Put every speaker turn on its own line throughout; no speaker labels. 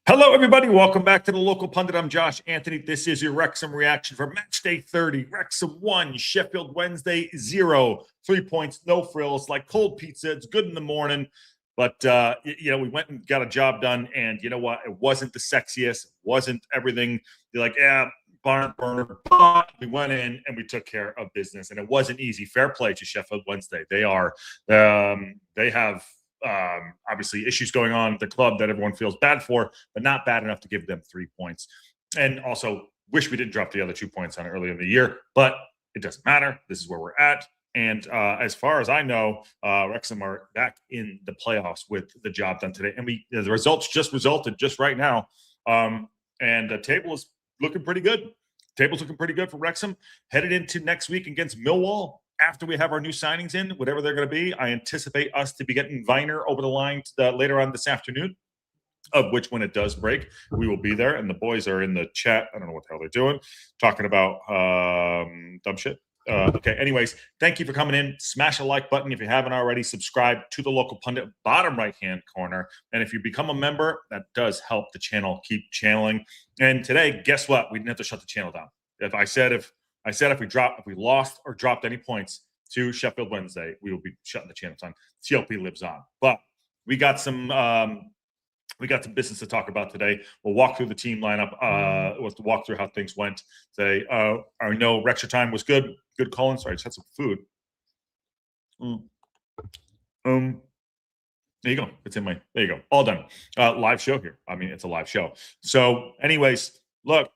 Hello, everybody. Welcome back to the Local Pundit. I'm Josh Anthony. This is your Wrexham reaction for match day 30. Wrexham 1, Sheffield Wednesday 0. 3 points, no frills, like cold pizza. It's good in the morning. But, we went and got a job done. And you know what? It wasn't the sexiest. It wasn't everything. You're like, barn burner. But we went in and we took care of business. And it wasn't easy. Fair play to Sheffield Wednesday. They have obviously issues going on at the club that everyone feels bad for, but not bad enough to give them 3 points. And also wish we didn't drop the other 2 points on it earlier in the year, but it doesn't matter. This is where we're at. And as far as I know, Wrexham are back in the playoffs with the job done today. And the results just resulted just right now. And the table is looking pretty good. Table's looking pretty good for Wrexham. Headed into next week against Millwall. After we have our new signings in, whatever they're going to be, I anticipate us to be getting Viner over the line later on this afternoon, of which when it does break, we will be there. And the boys are in the chat. I don't know what the hell they're doing, talking about dumb shit. Okay, anyways, thank you for coming in. Smash a like button if you haven't already. Subscribe to the Local Pundit, bottom right-hand corner. And if you become a member, that does help the channel keep channeling. And today, guess what? We didn't have to shut the channel down. If we lost or dropped any points to Sheffield Wednesday, we will be shutting the channel down. TLP lives on. But we got some business to talk about today. We'll walk through the team lineup. We'll walk through how things went today. I know Wrexham time was good. Good calling. Sorry, I just had some food. There you go. It's in my. There you go. All done. Live show here. I mean, it's a live show. So, anyways, look,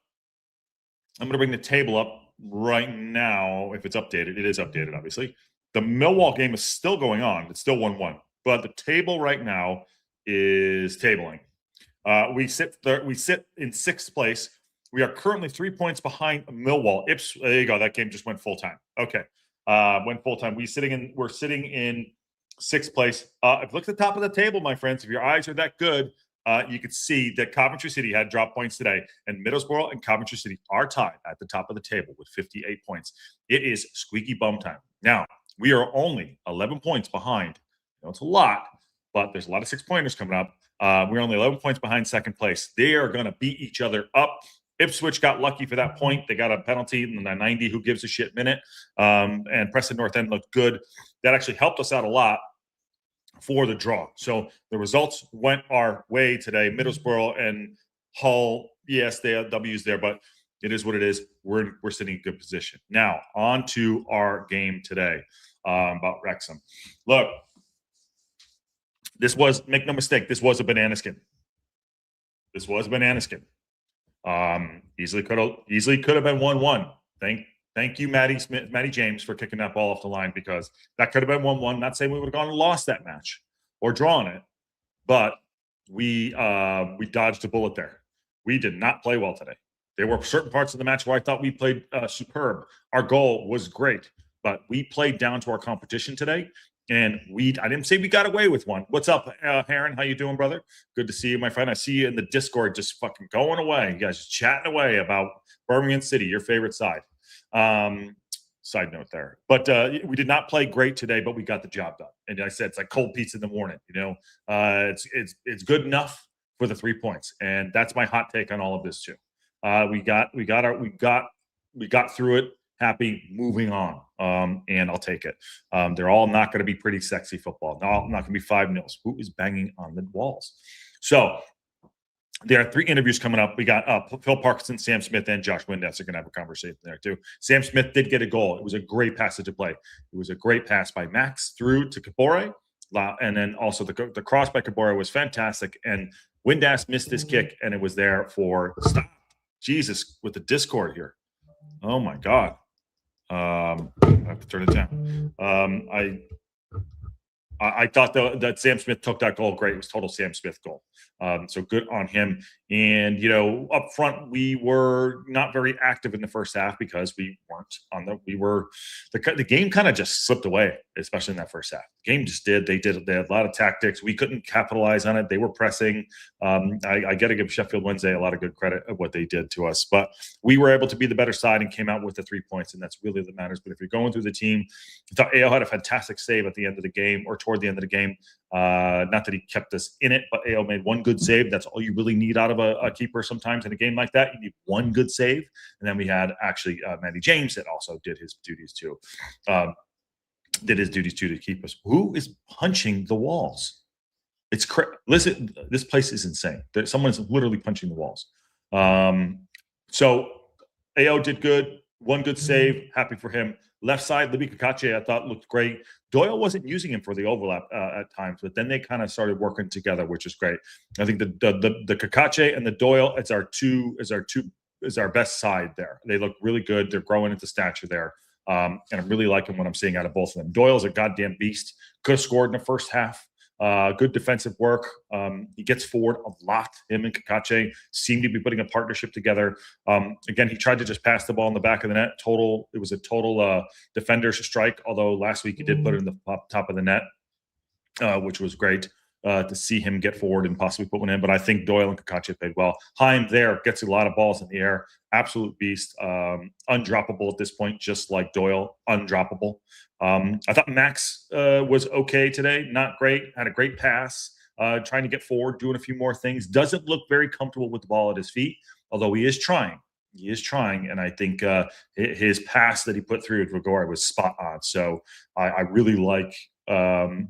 I'm going to bring the table up right now. If it's updated, it is updated, obviously. The Millwall game is still going on. It's still 1-1. But the table right now is tabling. We sit in sixth place. We are currently 3 points behind Millwall. There you go. That game just went full time. Okay. Went full time. We're sitting in sixth place. If you look at the top of the table, my friends, if your eyes are that good, you could see that Coventry City had drop points today, and Middlesbrough and Coventry City are tied at the top of the table with 58 points. It is squeaky bum time. Now, we are only 11 points behind. I know it's a lot, but there's a lot of 6-pointers coming up. We're only 11 points behind second place. They are going to beat each other up. Ipswich got lucky for that point. They got a penalty in the 90 who gives a shit minute. And Preston North End looked good. That actually helped us out a lot for the draw. So the results went our way today. Middlesbrough and Hull, yes, they have W's there, but it is what it is. We're sitting in good position. Now, on to our game today about Wrexham. Look, make no mistake, this was a banana skin. This was a banana skin. Easily could have been 1-1. Thank you, Matty James, for kicking that ball off the line, because that could have been 1-1. Not saying we would have gone and lost that match or drawn it, but we dodged a bullet there. We did not play well today. There were certain parts of the match where I thought we played superb. Our goal was great, but we played down to our competition today. And I didn't say we got away with one. What's up, Heron? How you doing, brother? Good to see you, my friend. I see you in the Discord just fucking going away. You guys chatting away about Birmingham City, your favorite side. Side note there. But we did not play great today, but we got the job done. And I said it's like cold pizza in the morning. It's good enough for the 3 points. And that's my hot take on all of this too. We got through it. Happy, moving on, and I'll take it. They're all not going to be pretty sexy football. No, not going to be 5-0. Who is banging on the walls? So there are 3 interviews coming up. We got Phil Parkinson, Sam Smith, and Josh Windass are going to have a conversation there too. Sam Smith did get a goal. It was a great passage of play. It was a great pass by Max through to Kabore, and then also the cross by Kabore was fantastic. And Windass missed his kick, and it was there for stop. Jesus, with the Discord here. Oh my God. I have to turn it down. I thought that Sam Smith took that goal great. It was total Sam Smith goal. So good on him. And, up front, we were not very active in the first half because we weren't the game kind of just slipped away, especially in that first half. The game just did. They had a lot of tactics. We couldn't capitalize on it. They were pressing. I got to give Sheffield Wednesday a lot of good credit of what they did to us, but we were able to be the better side and came out with the 3 points. And that's really what matters. But if you're going through the team, I thought AO had a fantastic save at the end of the game or towards toward the end of the game. Not that he kept us in it, but AO made one good save. That's all you really need out of a keeper sometimes in a game like that. You need one good save. And then we had actually Matty James that also did his duties too. To keep us. Who is punching the walls? It's listen, this place is insane. Someone's literally punching the walls. So AO did good. One good save. Happy for him. Left side, Libby Kakache, I thought looked great. Doyle wasn't using him for the overlap at times, but then they kind of started working together, which is great. I think the Kakache and the Doyle is our best side there. They look really good. They're growing into stature there. And I'm really liking what I'm seeing out of both of them. Doyle's a goddamn beast. Could have scored in the first half. Good defensive work. He gets forward a lot. Him and Kakache seem to be putting a partnership together. Again, he tried to just pass the ball in the back of the net. It was a total defender's strike, although last week he did put it in the top of the net, which was great to see him get forward and possibly put one in. But I think Doyle and Kakache played well. Haim there gets a lot of balls in the air. Absolute beast. Undroppable at this point, just like Doyle. Undroppable. I thought Max was okay today. Not great. Had a great pass. Trying to get forward, doing a few more things. Doesn't look very comfortable with the ball at his feet, although he is trying. He is trying, and I think his pass that he put through at Rigor was spot on. So I really like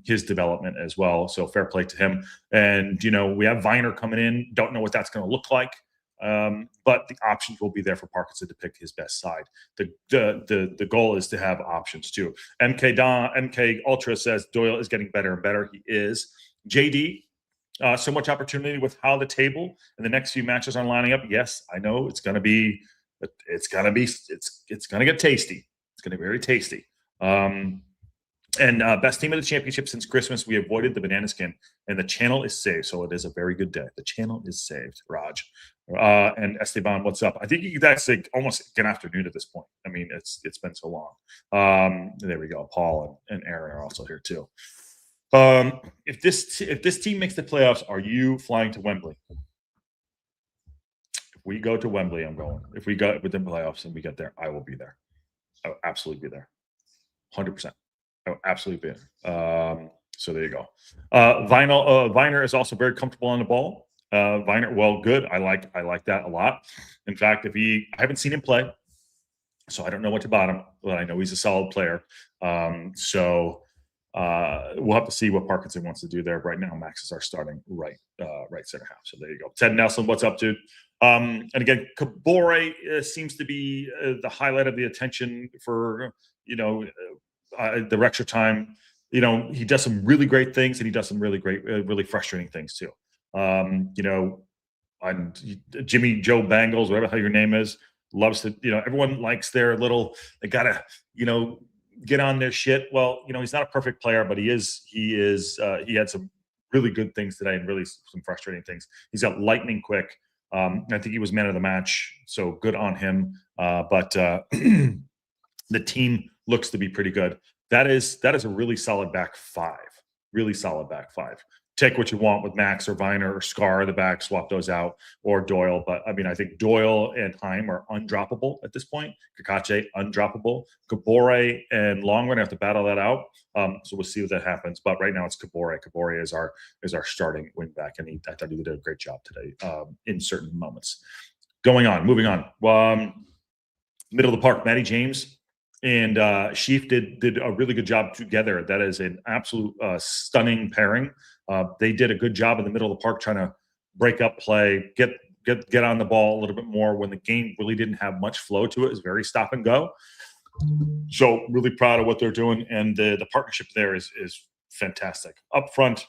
his development as well. So fair play to him. And, we have Viner coming in. Don't know what that's going to look like. But the options will be there for Parkinson to pick his best side. The goal is to have options too. MK Ultra says Doyle is getting better and better. He is. JD, so much opportunity with how the table and the next few matches are lining up. Yes, I know it's going to get tasty. It's going to be very tasty. And best team of the championship since Christmas, we avoided the banana skin, and the channel is saved. So it is a very good day. The channel is saved, Raj. And Esteban, what's up? I think that's like almost an afternoon at this point. I mean, it's been so long. There we go. Paul and Aaron are also here too. If this team makes the playoffs, are you flying to Wembley? If we go to Wembley, I'm going. If we go within playoffs and we get there, I will be there. I will absolutely be there. 100%. I will absolutely be there. So there you go. Viner is also very comfortable on the ball. Viner, well, good. I like that a lot. In fact, I haven't seen him play, so I don't know much about him, but I know he's a solid player. So we'll have to see what Parkinson wants to do there. Right now, Max is our starting right center half. So there you go. Ted Nelson, what's up, dude? And again, Kabore seems to be the highlight of the attention for the Wrexham time. He does some really great things, and he does some really great, really frustrating things too. And Jimmy Joe Bangles, whatever the hell your name is, loves to, everyone likes their little, they gotta, get on their shit. Well, he's not a perfect player, but he had some really good things today and really some frustrating things. He's got lightning quick. I think he was man of the match, so good on him. But the team looks to be pretty good. That is a really solid back five. Really solid back five. Take what you want with Max or Viner or Scar the back, swap those out, or Doyle. But I mean, I think Doyle and Haim are undroppable at this point. Kakache, undroppable. Kabore and Longren have to battle that out. So we'll see what that happens. But right now it's Kabore. Kabore is our starting wing back, and I thought he did a great job today in certain moments. Moving on. Middle of the park, Matty James and Sheaf did a really good job together. That is an absolute stunning pairing. They did a good job in the middle of the park trying to break up play, get on the ball a little bit more when the game really didn't have much flow to it. It was very stop and go. So really proud of what they're doing, and the partnership there is fantastic. Up front,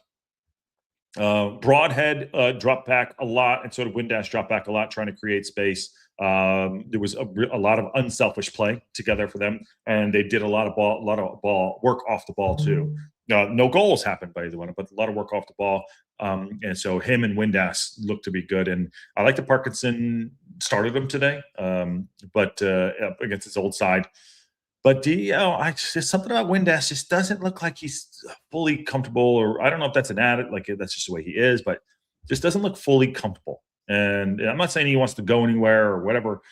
Broadhead dropped back a lot, and so did Windass drop back a lot, trying to create space. There was a lot of unselfish play together for them, and they did a lot of ball work off the ball too. No goals happened by either one, but a lot of work off the ball. And so him and Windass look to be good. And I like that Parkinson started him today, but against his old side. But just something about Windass just doesn't look like he's fully comfortable, or I don't know if that's an added, like that's just the way he is, but just doesn't look fully comfortable. And I'm not saying he wants to go anywhere or whatever,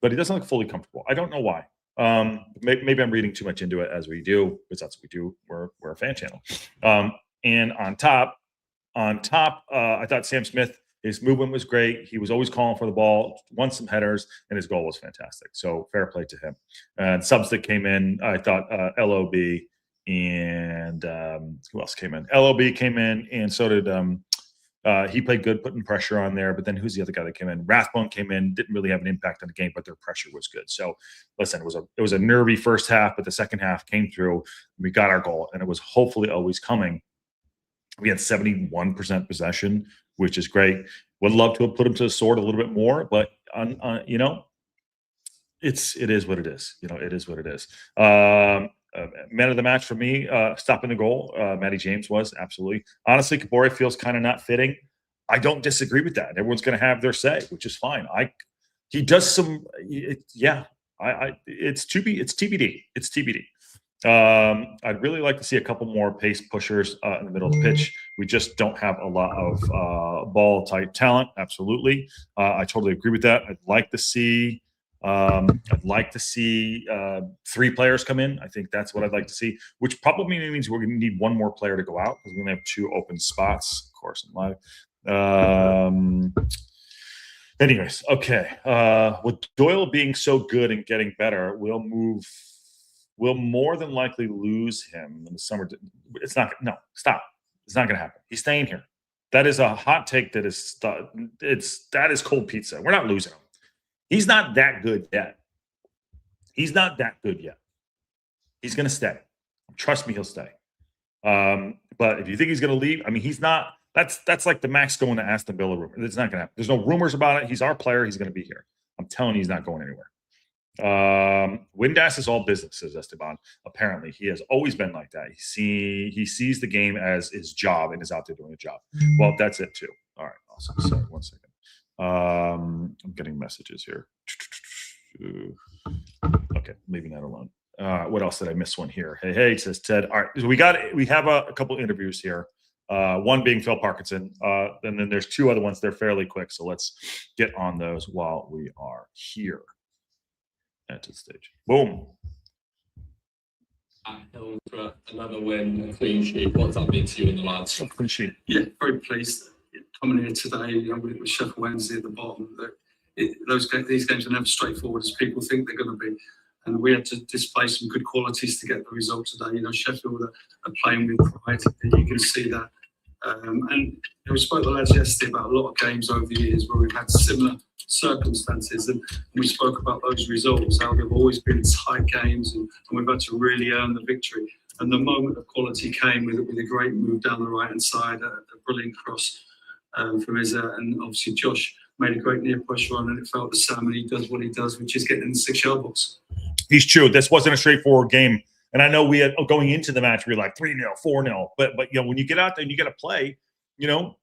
but he doesn't look fully comfortable. I don't know why. Maybe I'm reading too much into it, as we do, because that's what we do. We're a fan channel. And on top, I thought Sam Smith, his movement was great. He was always calling for the ball, won some headers, and his goal was fantastic. So fair play to him. And subs that came in, I thought LOB and who else came in? LOB came in, and so did he played good, putting pressure on there. But then who's the other guy that came in? Rathbone came in, didn't really have an impact on the game, but their pressure was good. So listen, it was a nervy first half, but the second half came through. We got our goal, and it was hopefully always coming. We had 71% possession, which is great. Would love to have put him to the sword a little bit more, but you know, it is what it is. You know, it is what it is. Man of the match for me, stopping the goal, Matty James was absolutely. Honestly, Kabore feels kind of not fitting. I don't disagree with that. Everyone's going to have their say, which is fine. He does some, it's TBD. It's TBD. I'd really like to see a couple more pace pushers in the middle of the pitch. We just don't have a lot of ball type talent. Absolutely, I totally agree with that. I'd like to see 3 players come in. I think that's what I'd like to see, which probably means we're going to need one more player to go out because we only have 2 open spots. Of course, I'm live. Anyways, okay. With Doyle being so good and getting better, we'll more than likely lose him in the summer. It's not. No, stop. It's not going to happen. He's staying here. That is a hot take. That is cold pizza. We're not losing him. He's not that good yet. He's not that good yet. He's going to stay. Trust me, he'll stay. But if you think he's going to leave, I mean, he's not. That's like the Max going to Aston Villa rumor. It's not going to happen. There's no rumors about it. He's our player. He's going to be here. I'm telling you, he's not going anywhere. Windass is all business, says Esteban. Apparently, he has always been like that. He sees the game as his job and is out there doing a job. Well, that's it too. All right, awesome. Sorry, 1 second. I'm getting messages here. Okay, leaving that alone. What else did I miss? One here. Hey, says Ted. All right, so we have a couple interviews here. One being Phil Parkinson, and then there's 2 other ones. They're fairly quick, so let's get on those while we are here. To the stage. Boom.
For another win, a clean sheet. What's that mean to you and the lads?
A clean sheet.
Yeah, very pleased coming here today. With Sheffield Wednesday at the bottom. These games are never straightforward as people think they're going to be, and we had to display some good qualities to get the result today. Sheffield are playing with pride. You can see that. And we spoke to the lads yesterday about a lot of games over the years where we've had similar circumstances, and we spoke about those results, how they've always been tight games, and we've had to really earn the victory. And the moment of quality came with a great move down the right-hand side, a brilliant cross from Izza, and obviously Josh made a great near push run, and it felt the same, and he does what he does, which is getting in the 6-yard box.
He's true. This wasn't a straightforward game. And I know we had going into the match, we were like 3-0, 4-0. But when you get out there and you got to play, you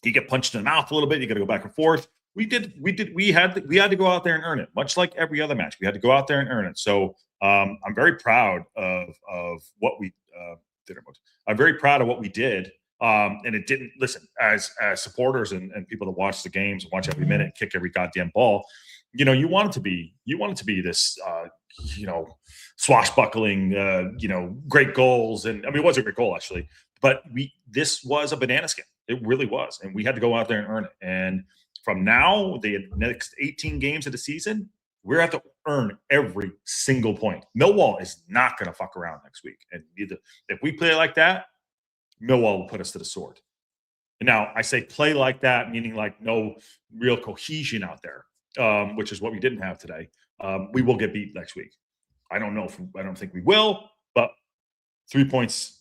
get punched in the mouth a little bit. You got to go back and forth. We had to go out there and earn it, much like every other match. We had to go out there and earn it. So I'm very proud of what we did. I'm very proud of what we did. And it didn't listen as supporters and people that watch the games and watch every minute, kick every goddamn ball. You want it to be this. Swashbuckling, great goals. And I mean, it was a great goal actually, but this was a banana skin. It really was. And we had to go out there and earn it. And from now, the next 18 games of the season, we're going to have to earn every single point. Millwall is not going to fuck around next week. And if we play like that, Millwall will put us to the sword. And now I say play like that, meaning like no real cohesion out there, which is what we didn't have today. We will get beat next week. I don't know. I don't think we will, but 3 points.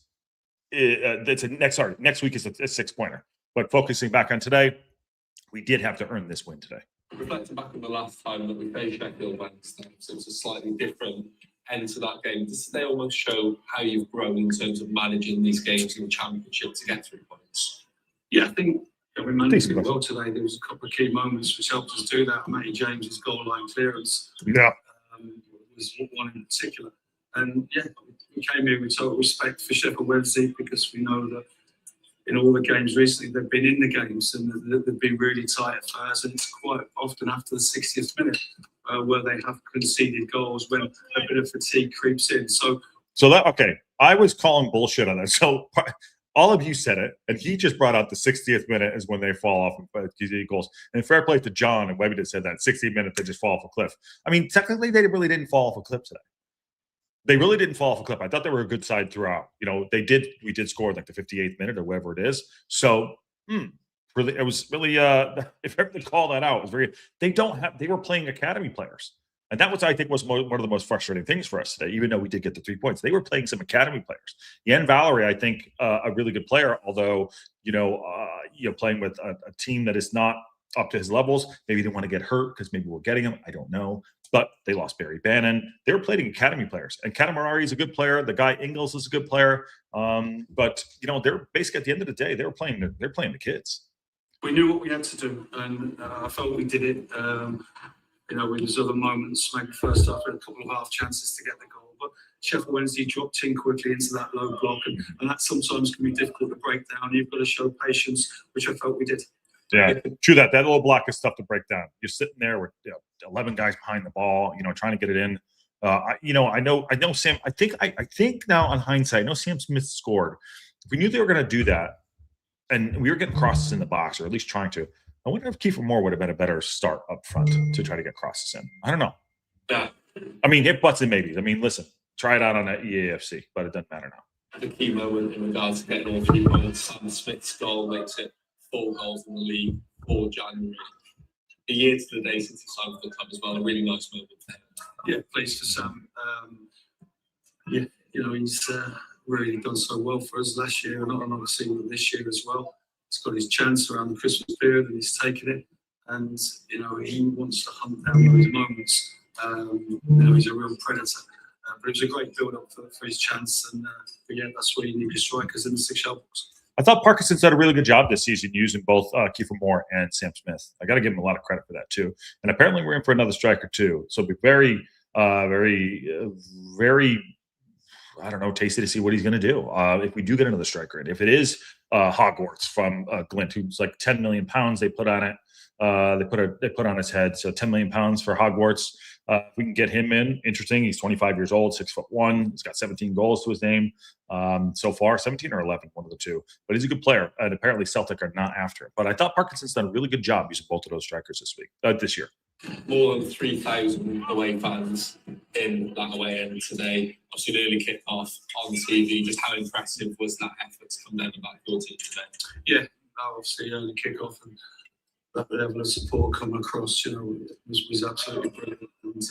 Next week is a 6-pointer. But focusing back on today, we did have to earn this win today.
Reflecting back on the last time that we faced Sheffield Wednesday, so it was a slightly different end to that game. Does they almost show how you've grown in terms of managing these games in the Championship to get 3 points?
Yeah, I think we managed it well today. There was a couple of key moments which helped us do that. Matty James's goal line clearance.
Yeah.
Was one in particular. And yeah, we came here with total respect for Sheffield Wednesday because we know that in all the games recently, they've been in the games and they've been really tight at first, and it's quite often after the 60th minute where they have conceded goals when a bit of fatigue creeps in. So
that, okay, I was calling bullshit on that. So all of you said it, and he just brought out the 60th minute is when they fall off and concede goals. And fair play to John and Webby that said that 60th minute they just fall off a cliff. I mean, technically they really didn't fall off a cliff today. They really didn't fall off a cliff. I thought they were a good side throughout. You know, we did score like the 58th minute or whatever it is. So really, it was really if ever to call that out, it was very, they were playing academy players. And that was, I think, was one of the most frustrating things for us today, even though we did get the 3 points. They were playing some academy players. Yan Valerie, I think, a really good player, although, playing with a team that is not up to his levels. Maybe they want to get hurt because maybe we're getting him. I don't know. But they lost Barry Bannon. They were playing academy players. And Katamari is a good player. The guy Ingles is a good player. But, they're basically, at the end of the day, they're playing the kids.
We knew what we had to do, and I felt we did it. With those other moments, maybe first half, we had a couple of half chances to get the goal. But Sheffield Wednesday dropped in quickly into that low block, and that sometimes can be difficult to break down. You've got to show patience, which I felt we did.
Yeah, true that. That little block is tough to break down. You're sitting there with 11 guys behind the ball, trying to get it in. I know Sam. I think now, in hindsight, I know Sam Smith scored. If we knew they were going to do that, and we were getting crosses in the box, or at least trying to, I wonder if Kiefer Moore would have been a better start up front to try to get crosses in. I don't know.
Yeah.
I mean, hit butts and maybes. I mean, listen, try it out on that EAFC, but it doesn't matter now.
The key moment in regards to getting all 3 points, Sam Smith's goal makes it 4 goals in the league for January. A year to the day since he signed for the club as well. A really nice moment for him.
Yeah, pleased for Sam. He's really done so well for us last year, and obviously this year as well. He's got his chance around the Christmas period, and he's taken it. And he wants to hunt down those moments. He's a real predator. But it was a great build-up for his chance, and that's where you need your strikers in the 6-yard box.
I thought Parkinson's did a really good job this season using both Kiefer Moore and Sam Smith. I got to give him a lot of credit for that too. And apparently we're in for another striker too. So it'll be very, very, I don't know, tasty to see what he's going to do if we do get another striker. And if it is Hogwarts from Glint, who's like 10 million pounds they put on it. They put on his head. So 10 million pounds for Hogwarts. If we can get him in, interesting. He's 25 years old, 6'1". He's got 17 goals to his name so far, 17 or 11, one of the two. But he's a good player, and apparently Celtic are not after him. But I thought Parkinson's done a really good job using both of those strikers this year.
More than 3,000 away fans in that away end today. Obviously, an early kick-off on TV. Just how impressive was that effort to come down the back your team today?
Yeah, obviously early kick-off and that level of support coming across, was absolutely brilliant. And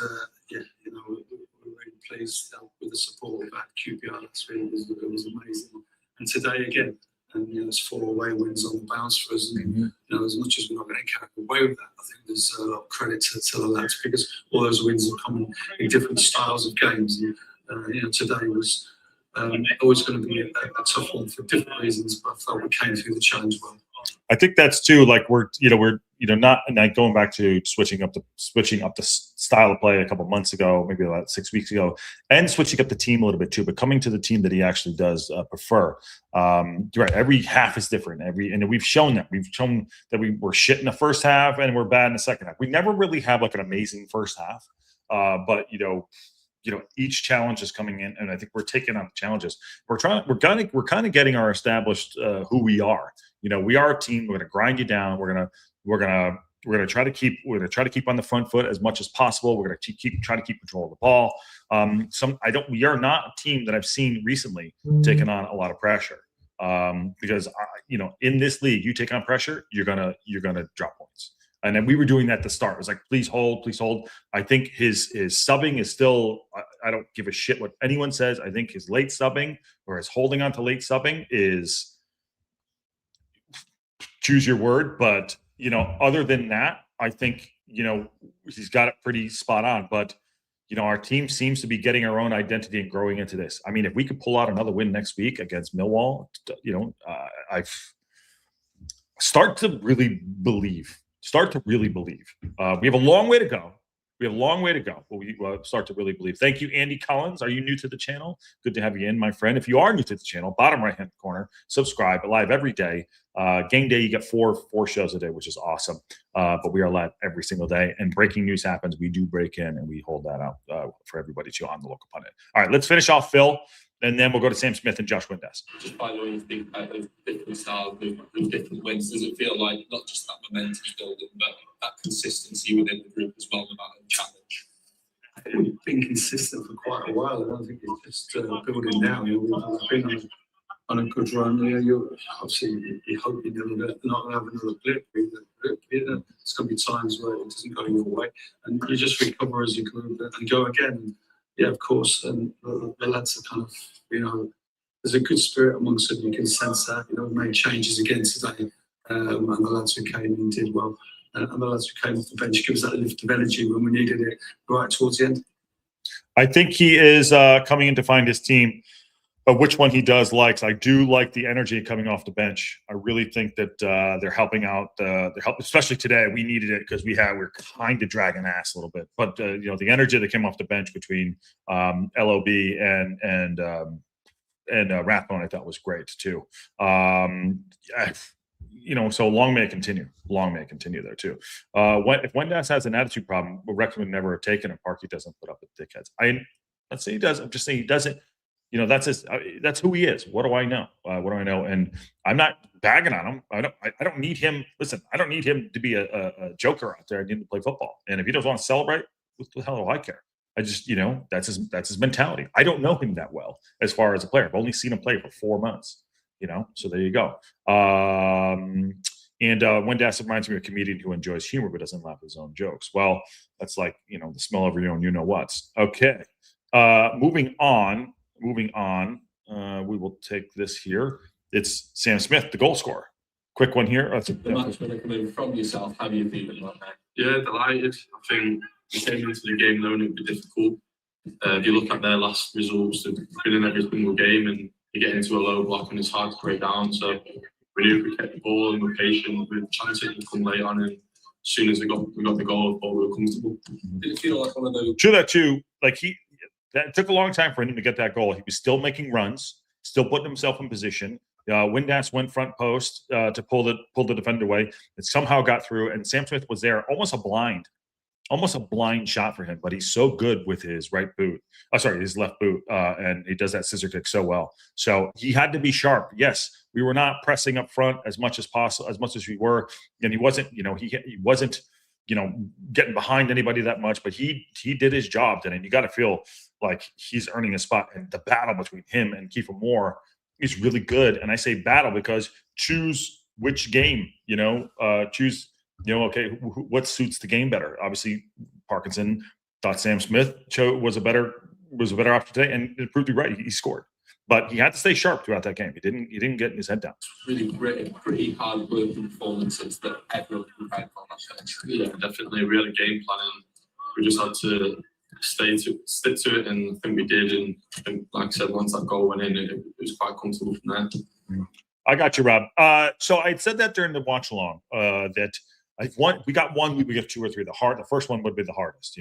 we're really pleased with the support of that QPR last week. It was amazing. And today again, and it's 4 away wins on the bounce for us. And as much as we're not going to carry away with that, I think there's a lot of credit to the lads because all those wins have come in different styles of games. And today was always going to be a tough one for different reasons, but I felt we came through the challenge well.
I think that's too. Like we're not going back to switching up the style of play a couple months ago, maybe about 6 weeks ago, and switching up the team a little bit too. But coming to the team that he actually does prefer. Right, every half is different. And we've shown that. We've shown that we were shit in the first half and we're bad in the second half. We never really have like an amazing first half, but each challenge is coming in, and I think we're taking on the challenges. We're kind of getting our established who we are. We are a team. We're going to grind you down. We're going to try to keep on the front foot as much as possible. We're going to try to keep control of the ball. We are not a team that I've seen recently taking on a lot of pressure. Because in this league, you take on pressure, you're gonna drop points. And then we were doing that at the start. It was like, please hold, please hold. I think his subbing is still, I don't give a shit what anyone says. I think his late subbing or his holding on to late subbing is, choose your word. But, other than that, I think, he's got it pretty spot on. But, our team seems to be getting our own identity and growing into this. I mean, if we could pull out another win next week against Millwall, I've start to really believe. We have a long way to go, We have a long way to go, but we start to really believe. Thank you, Andy Collins. Are you new to the channel? Good to have you in, my friend. If you are new to the channel, bottom right-hand corner, subscribe. Live every day. Game day, you get four shows a day, which is awesome. But we are live every single day. And breaking news happens. We do break in, and we hold that out for everybody too on the local pundit. All right, let's finish off Phil, and then we'll go to Sam Smith and Josh Windass.
Just by the way, you think about those different styles, those different wins, does it feel like not just that momentum building, but that consistency within the group as well, no matter the challenge?
I think we've been consistent for quite a while. I don't think it's just building now. We've been on a good run. You obviously you hope you're not going to have another blip. It's going to be times where it doesn't go your way, and you just recover as you go and go again. Yeah, of course. And the lads are kind of, there's a good spirit amongst them. You can sense that. We made changes again today, and the lads who came in did well. And the lads who came off the bench give us that lift of energy when we needed it right towards the end.
I think he is coming in to find his team, but which one he does likes. I do like the energy coming off the bench. I really think that they're helping out. Especially today. We needed it because we're kind of dragging ass a little bit. But the energy that came off the bench between LOB and Rathbone, I thought was great too. So long may it continue. Long may it continue there too. If Wendass has an attitude problem, Wrexham would never have taken it. Parky doesn't put up with dickheads. Let's say he does. I'm just saying he doesn't. That's who he is. What do I know? What do I know? And I'm not bagging on him. I don't need him. Listen, I don't need him to be a joker out there. I need him to play football. And if he doesn't want to celebrate, what the hell do I care? I just, that's his mentality. I don't know him that well as far as a player. I've only seen him play for 4 months. So there you go. And Wendass reminds me of a comedian who enjoys humor but doesn't laugh at his own jokes. Well, that's like, the smell of your own you-know-whats. Okay. Moving on. We will take this here. It's Sam Smith, the goal scorer. Quick one here.
The match when coming from yourself, how do you feel about that?
Yeah, delighted. I think we came into the game knowing it would be difficult. If you look at their last results, they've been in every single game and you get into a low block and it's hard to break down. So we knew if we kept the ball and we're patient, we'd chance it to come late on, and as soon as we got the goal, we were comfortable.
Did it feel like one of those?
True that too. That took a long time for him to get that goal. He was still making runs, still putting himself in position. Windass went front post to pull the defender away. It somehow got through, and Sam Smith was there, almost a blind shot for him. But he's so good with his his left boot, and he does that scissor kick so well. So he had to be sharp. Yes, we were not pressing up front as much as possible, as much as we were, and he wasn't. He wasn't. Getting behind anybody that much, but he did his job then, and you got to feel like he's earning a spot. And the battle between him and Kiefer Moore is really good. And I say battle because choose which game, choose, okay, what suits the game better. Obviously, Parkinson thought Sam Smith was a better option today, and it proved to be right. He scored. But he had to stay sharp throughout that game. He didn't get his head down.
Really pretty hard working performances that everyone can find on that pitch.
Yeah, definitely. We had a game planning. We just had to stick to it, and I think we did. And I think, like I said, once that goal went in, it was quite comfortable from there.
I got you, Rob. So I said that during the watch along that we got one, we would get 2 or 3. The first one would be the hardest.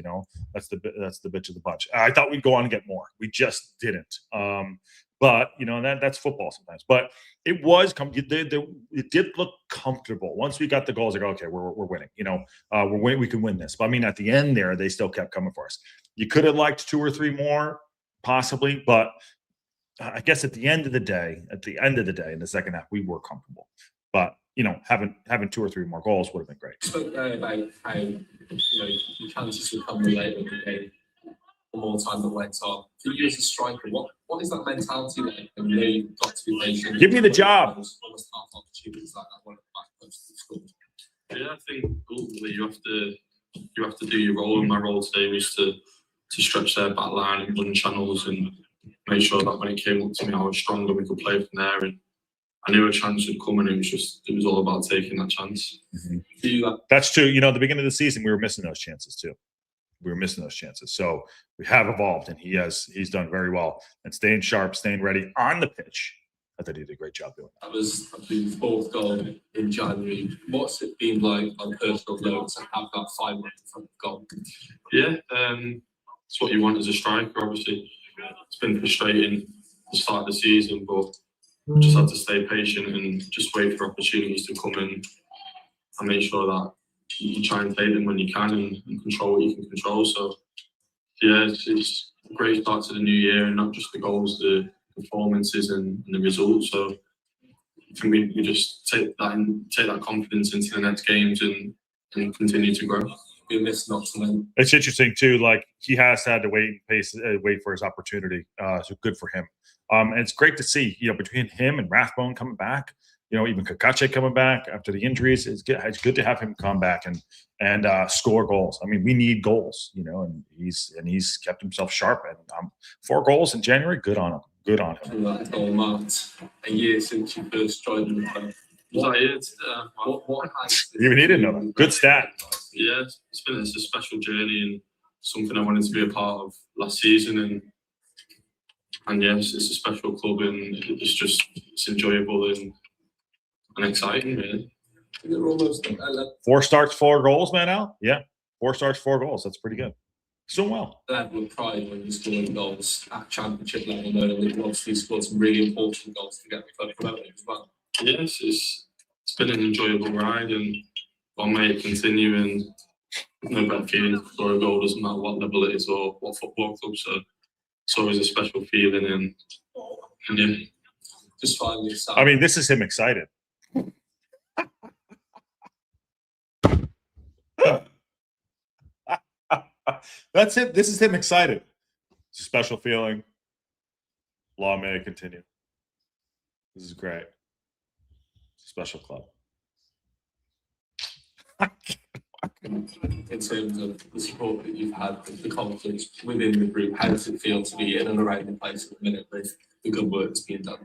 That's the bitch of the bunch. I thought we'd go on and get more. We just didn't. But that's football sometimes. But it was it did look comfortable once we got the goals. Like, okay, we're winning. We're winning. We can win this. But I mean, at the end there, they still kept coming for us. You could have liked 2 or 3 more, possibly. But I guess at the end of the day, in the second half, we were comfortable. But having 2 or 3 more goals would have been great.
You spoke there about how your chances would come later in the game. The more time that went on. For you as a striker, what is that mentality like? And you've got to be patient.
Give me the job.
Almost half opportunities like that one at the back post of the school.
Yeah, I think ultimately you have to do your role. And my role today was to stretch their back line and run channels and make sure that when it came up to me, I was stronger. We could play from there, and I knew a chance would come, and it was all about taking that chance.
Mm-hmm. That's true. The beginning of the season, we were missing those chances too. So we have evolved, and he's done very well and staying sharp, staying ready on the pitch. I thought he did a great job doing
That was the fourth goal in January. What's it been like on personal notes to have that 5 minutes from goal?
Yeah, it's what you want as a striker. Obviously, it's been frustrating to start the season, but we just have to stay patient and just wait for opportunities to come in and make sure that you try and take them when you can and control what you can control. So, yeah, it's a great start to the new year, and not just the goals, the performances and the results. So I think we just take that confidence into the next games and continue to grow.
You missed not to win.
It's interesting too. Like he has had to wait for his opportunity. So good for him. And it's great to see, between him and Rathbone coming back, even Kakache coming back after the injuries. It's good to have him come back and score goals. I mean, we need goals, and he's kept himself sharp. And 4 goals in January, good on him. Good on him.
That goal marked a year since you first joined the club.
Was that it?
What has
Even he didn't know that. Good stat.
Yeah, it's a special journey and something I wanted to be a part of last season, and yes, it's a special club, and it's enjoyable and exciting, really.
They're almost
4 starts, 4 goals, man. Al? Yeah, 4 starts, 4 goals. That's pretty good. Still well.
level of pride when you're scoring goals at championship level, knowing that you obviously scored some really important goals to get the club promoted as well.
Yes, it's been an enjoyable ride, and one may continue, and no better feeling to score a goal, doesn't matter what level it is or what football club. So it's always a special feeling, and yeah.
Just finally,
I mean, this is him excited. That's it. This is him excited. It's a special feeling. Long may it continue. This is great. It's a special club.
in terms of the support that you've had, the confidence within the group, how does it feel to be in and around the place at the minute with the good work that's being done?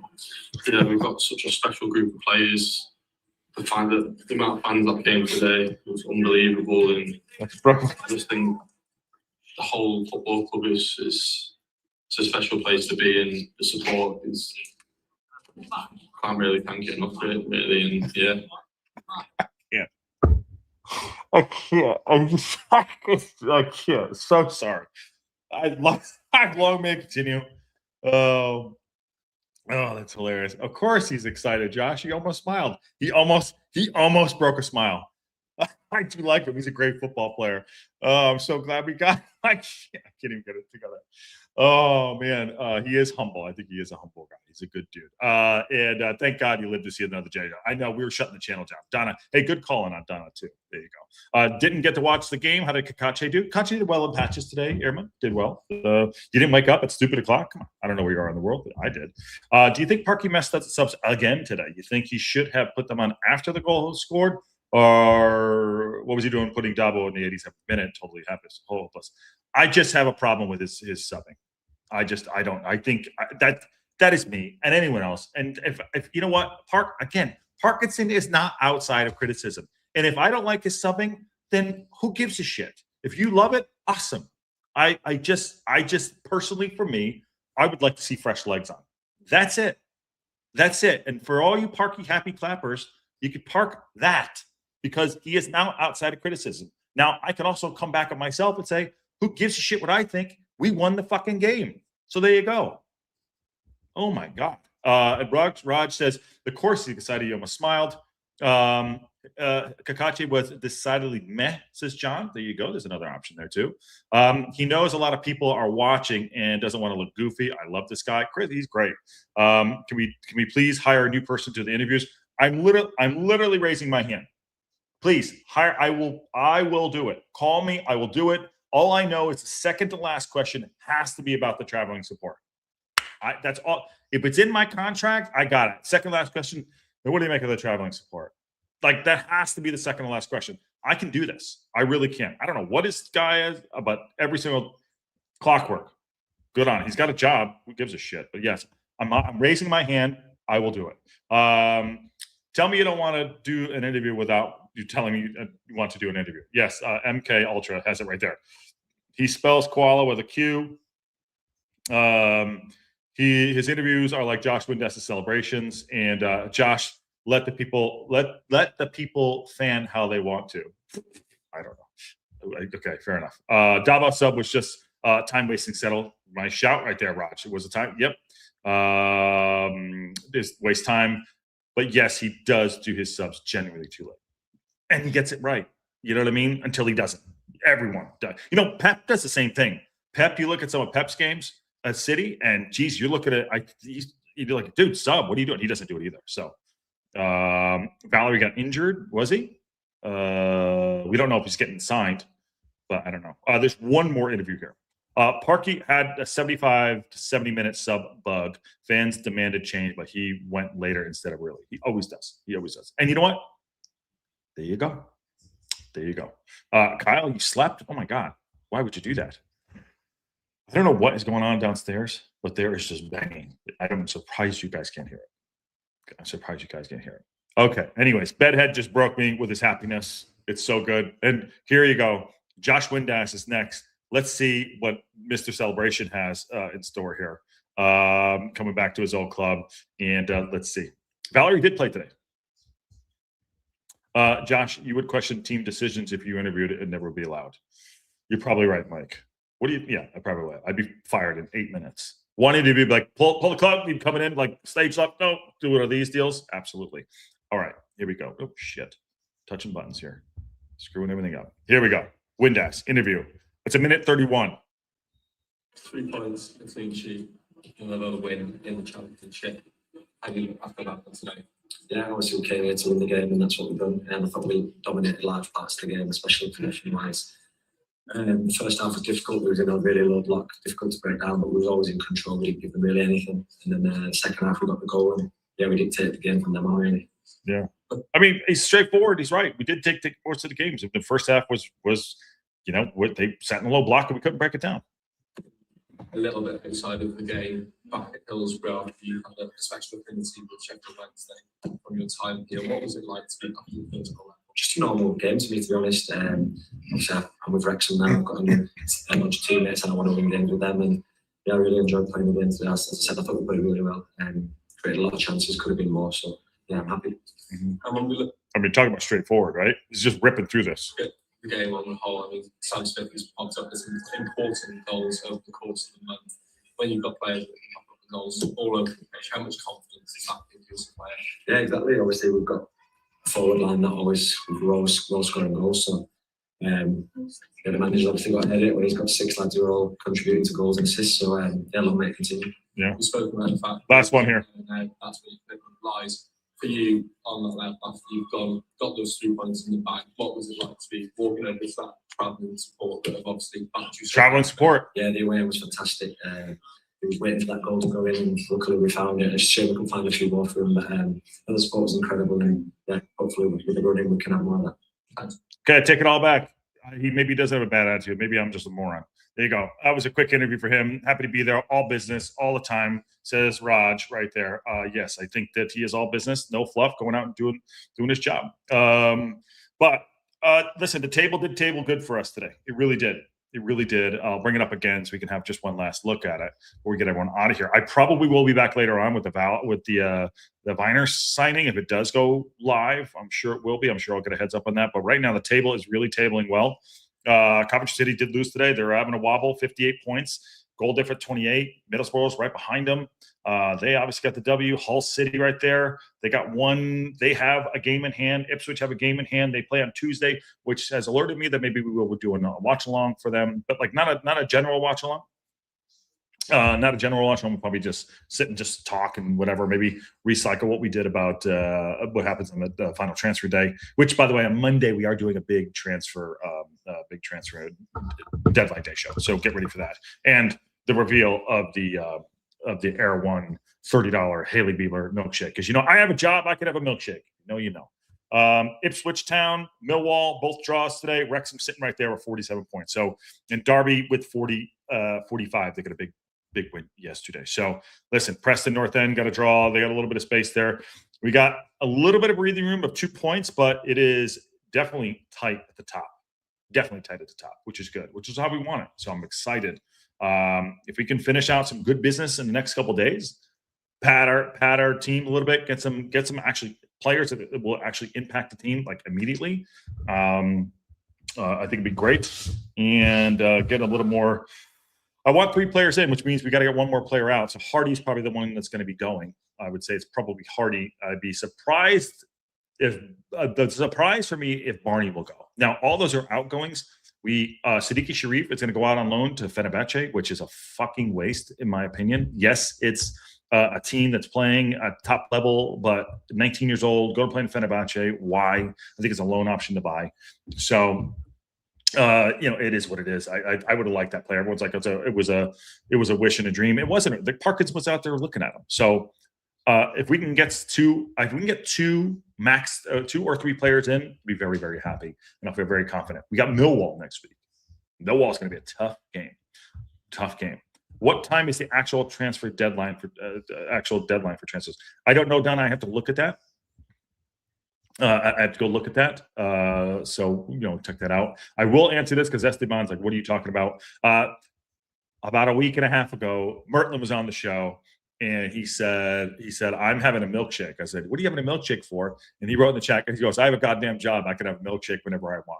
Yeah, we've got such a special group of players. The amount of fans that came today was unbelievable, and I just think the whole football club is it's a special place to be, and the support is, can't really thank it enough for it, really, and yeah.
I can't. I'm just I can't. So sorry. Long may it continue. Oh, that's hilarious. Of course he's excited, Josh. He almost smiled. He almost broke a smile. I do like him. He's a great football player. I'm so glad we got. I can't even get it together. Oh man, he is humble. I think he is a humble guy. He's a good dude. And thank God you lived to see another day. I know we were shutting the channel down. Donna, hey, good calling on Donna too. There you go. Didn't get to watch the game. How did Kakache do? Kakache did well in patches today. Airman did well. You didn't wake up at stupid o'clock. Come on. I don't know where you are in the world, but I did. Do you think Parkey messed up the subs again today? You think he should have put them on after the goal was scored? Or what was he doing putting Dabo in the 87th minute? Totally hopeless. I just have a problem with his subbing. I think that is me and anyone else. And if you know what, Parkinson is not outside of criticism. And if I don't like his subbing, then who gives a shit? If you love it, awesome. I just personally, for me, I would like to see fresh legs on. That's it. And for all you Parky happy clappers, you could park that, because he is now outside of criticism. Now, I can also come back at myself and say, who gives a shit what I think? We won the fucking game. So there you go. Oh, my God. Raj says, the course he's excited. He almost smiled. Kakache was decidedly meh, says John. There you go. There's another option there, too. He knows a lot of people are watching and doesn't want to look goofy. I love this guy. He's great. Can we please hire a new person to the interviews? I'm literally raising my hand. Please hire. I will do it. Call me. I will do it. All I know is the second to last question has to be about the traveling support. That's all. If it's in my contract, I got it. Second to last question. What do you make of the traveling support? Like, that has to be the second to last question. I can do this. I really can. I don't know what this guy is, but every single clockwork. Good on him. He's got a job. Who gives a shit? But yes, I'm raising my hand. I will do it. Tell me you don't want to do an interview without you telling me you want to do an interview. Yes, MK Ultra has it right there. He spells koala with a Q. His interviews are like Josh Windess's celebrations, and Josh, let the people fan how they want to. I don't know. Okay, fair enough. Davos sub was just time wasting settle. My shout right there, Raj. It was a time. Yep. Just waste time. But yes, he does do his subs genuinely too late. And he gets it right. You know what I mean? Until he doesn't. Everyone does. You know, Pep does the same thing. Pep, you look at some of Pep's games at City, and geez, you look at it, you'd be like, dude, sub, what are you doing? He doesn't do it either. So Valerie got injured, was he? We don't know if he's getting signed, but I don't know. There's one more interview here. Parkey had a 75 to 70 minute sub bug. Fans demanded change, but he went later instead of early. He always does. He always does. And you know what? There you go. There you go. Kyle, you slept? Oh my God. Why would you do that? I don't know what is going on downstairs, but there is just banging. I'm surprised you guys can't hear it. I'm surprised you guys can't hear it. Okay. Anyways, Bedhead just broke me with his happiness. It's so good. And here you go. Josh Windass is next. Let's see what Mr. Celebration has in store here. Coming back to his old club. And let's see. Valerie did play today. Josh, you would question team decisions if you interviewed it and never be allowed. You're probably right, Mike. What do you? Yeah, I probably would. I'd be fired in 8 minutes. Wanting to be like, pull the club, you coming in like stage left. No, do one of these deals. Absolutely. All right, here we go. Oh shit, touching buttons here, screwing everything up. Here we go. Windass interview. It's a minute 31.
3 points, a clean sheet, and another win in the championship. How do you look after that today?
Yeah, obviously we came here to win the game, and that's what we've done. And I thought we dominated large parts of the game, especially possession-wise. The first half was difficult. We was in a really low block, difficult to break down, but we was always in control. We didn't give them really anything. And then the second half, we got the goal, and yeah, we dictated the game from them on, really.
Yeah, I mean, he's straightforward. He's right. We did take the course of the games. The first half was you know, they sat in a low block and we couldn't break it down.
A little bit outside of the game, back at Hillsborough, you had a special affinity with Sheffield Wednesday from your time here. What was it like to be back at the physical level?
Just a normal game to me, to be honest. Obviously, I'm with Wrexham now. I've got a bunch of teammates, and I want to win games with them. And yeah, I really enjoyed playing the game today. As I said, I thought we played really well and created a lot of chances. Could have been more. So yeah, I'm happy.
And when we look,
I mean, talking about straightforward, right? He's just ripping through this.
the game on the whole, I mean, Sam Smith has popped up as important goals over the course of the month. When you've got players that can pop up the goals all over the pitch, how much confidence is that in you as a player?
Yeah, exactly. Obviously, we've got a forward line that we're always scoring goals. So the manager's obviously got an edit where he's got 6 lads who are all contributing to goals and assists. So yeah, long may it continue.
Yeah.
We spoke about the fact.
Last one here.
That's where your commitment lies. For you on that left, after you've got those 3 points in the bag, what was it like to be walking over to that travelling support that have obviously backed you?
Travelling support.
Yeah, the away was fantastic. We was waiting for that goal to go in, and luckily we found it. It's a shame we can find a few more for him, but the support was incredible, and yeah, hopefully with the running we can have more of that.
Thanks.
Okay, take it all back. He maybe does have a bad attitude. Maybe I'm just a moron. There you go. That was a quick interview for him. Happy to be there. All business, all the time, says Raj right there. Yes, I think that he is all business, no fluff, going out and doing his job. But listen, the table did good for us today. It really did. It really did. I'll bring it up again so we can have just one last look at it before we get everyone out of here. I probably will be back later on with the Viner signing if it does go live. I'm sure it will be. I'm sure I'll get a heads up on that. But right now the table is really tabling well. Coventry City did lose today. They're having a wobble, 58 points. Goal difference 28. Middlesbrough's right behind them. They obviously got the W. Hull City right there. They got one. They have a game in hand. Ipswich have a game in hand. They play on Tuesday, which has alerted me that maybe we will do a watch along for them, but like not a general watch along. Not a general watch along. We'll probably just sit and just talk and whatever. Maybe recycle what we did about what happens on the final transfer day. Which, by the way, on Monday we are doing a big transfer deadline day show. So get ready for that. And the reveal of the Air One $30 Haley Bieber milkshake. Because I have a job, I could have a milkshake. You know. Ipswich Town, Millwall, both draws today. Wrexham sitting right there with 47 points. So, and Derby with 45. They got a big win yesterday. So listen, Preston North End got a draw. They got a little bit of space there. We got a little bit of breathing room of 2 points, but it is definitely tight at the top. Definitely tight at the top, which is good, which is how we want it. So I'm excited If we can finish out some good business in the next couple of days, pad our team a little bit, get some actually players that will actually impact the team like immediately. I think it'd be great, and get a little more. I want 3 players in, which means we got to get 1 more player out. So Hardy's probably the one that's going to be going. I would say it's probably Hardy. I'd be surprised if the surprise for me if Barney will go. Now all those are outgoings. Siddiqui Sharif is going to go out on loan to Fenerbahce, which is a fucking waste in my opinion. Yes, it's a team that's playing at top level, but 19 years old, go to play in Fenerbahce. Why? I think it's a loan option to buy. So, it is what it is. I would have liked that player. Everyone's like, it was a wish and a dream. It wasn't. The Parkins was out there looking at him. So, if we can get 2 max, 2 or 3 players in, I'll be very, very happy, and I feel very confident. We got Millwall next week. Millwall's going to be a tough game. Tough game. What time is the actual transfer deadline for transfers? I don't know, Don. I have to look at that. I have to go look at that. So check that out. I will answer this because Esteban's like, "What are you talking about?" About a week and a half ago, Mertlin was on the show, and he said, "I'm having a milkshake." I said, "What are you having a milkshake for?" And he wrote in the chat, and he goes, "I have a goddamn job. I can have a milkshake whenever I want."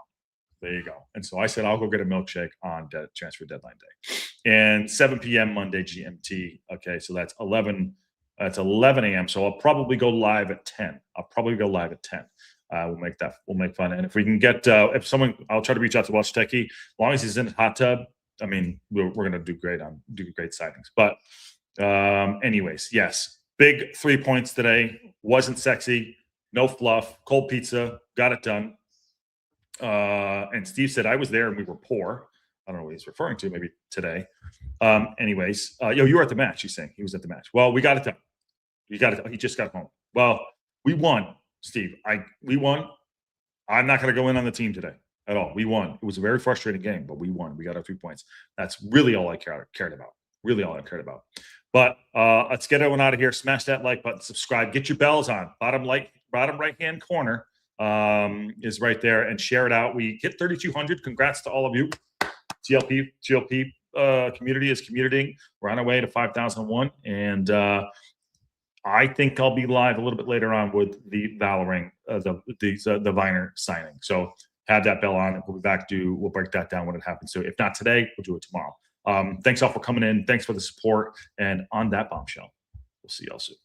There you go. And so I said, I'll go get a milkshake on transfer deadline day. And 7 p.m. Monday GMT. Okay, so that's 11 a.m. So I'll probably go live at 10. We'll make fun. And if we can get, I'll try to reach out to Welsh Techie. As long as he's in the hot tub, I mean, we're going to do great signings. But anyways, yes, big 3 points today. Wasn't sexy. No fluff. Cold pizza. Got it done. And Steve said, I was there and we were poor. I don't know what he's referring to, maybe today. Anyways, you were at the match, he's saying. He was at the match. Well, we got it done. He just got home. Well, we won, Steve. We won. I'm not going to go in on the team today at all. We won. It was a very frustrating game, but we won. We got our 3 points. That's really all I cared about. Really all I cared about. But let's get everyone out of here. Smash that like button, subscribe, get your bells on. Bottom right-hand corner is right there, and share it out. We hit 3,200. Congrats to all of you. GLP community is commuting. We're on our way to 5,001, and I think I'll be live a little bit later on with the Valorant, the Viner signing. So have that bell on. We'll be back. We'll break that down when it happens. So if not today, we'll do it tomorrow. Thanks all for coming in. Thanks for the support. And on that bombshell, we'll see y'all soon.